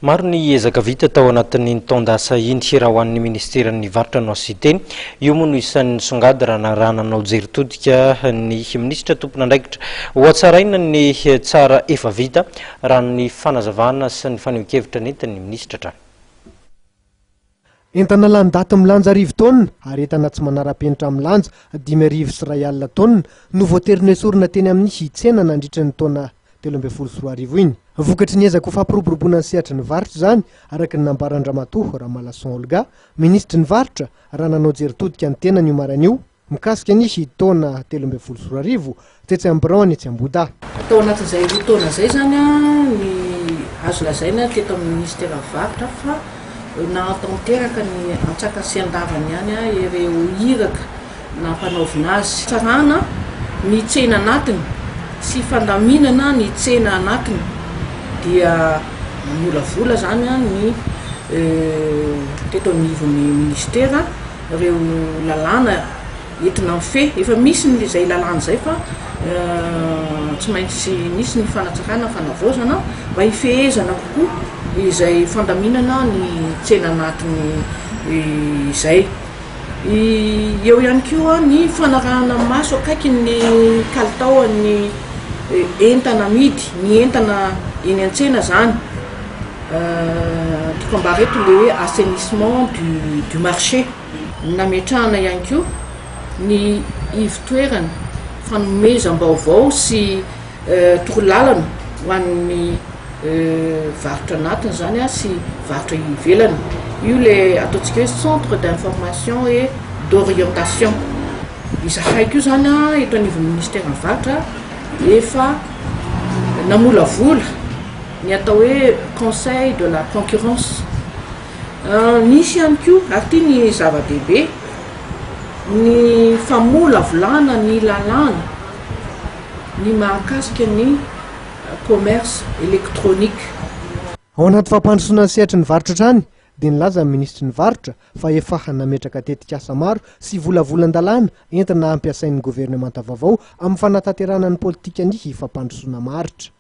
Maro ny ezaka vita tao anatin'ny taondasa indry raha ho an'ny ministeran'ny varitra no asiteny. Io moa no isan'ny songady raha nanao jeritodika ny minisitra tompon'andraikitra ho hatsaraina ny tsara efa vita raha ny fanazavana sy ny fanehoan-kevitra nentin'ny minisitra hatrany. Entana lany daty milanja 1000 taonina ary entana tsy manara-penitra milanja 5,000 sy 1 alina taonina no voaterina esorina teny amin'ny hitsena nandritra ny taona 2024 iny. Vokatry ny ezaka ho fampiroboroboana ny sehatry ny varitra izany, araka ny nambarandramatoa Ramalason Olga, ministry ny varitra raha nanao jeritodika ny tena ny omaran'io mikasika ny taona 2024 tetsy Ambirao any Tsiamboda. Tao anatin'izay taona izay zany ny azo lazaina teto amin'ny ministera varitra fa natanteraka ny antsaka sy andavany ihany ireo iraka na mpanaovina azy. Tsarana ny tsena anatiny sy fandaminana ny tsena anatiny dia molavola zany ny teto anivon'ny ministera ireo lalàna entina mife efa misy n'izay lalàna zay fa tsy maintsy misy ny fanatsarana fanavaozana mba hifehezana kokoa izay fandaminana ny tsena anatiny izay. Eo ihany koa ny fanarahana maso akaiky ny kalitaon'ny entana amidy, ny entana eny an-tsena zany. Tokamba reto le hoe assainissement du marché. Nametrahana ihany koa ny ivotoerana fanomezam-baovao sy torolalana ho an'ny varitra anatiny zany sy varitra ivelany. Io le ataontsika hoe centre d'information et d'orientation. Izahaiko io zany eto anivon'ny ministère ny varitra efa namolavola ny atao hoe conseil de la concurrence. Nisy ihany koa ary ny zava-dehibe ny famolavolana ny lalàna ny mahakasika ny commerce électronique. Ao anaty fampandrosoana ny sehatry ny varitra hatrany dia nilaza ny ministry ny varitra fa efa nametraka tetikasa maro sy volavolan-dalàna entina ampiasain'ny gouvernemanta vaovao amin'ny fanatanterahana ny politika ny fampandrosoana maritra.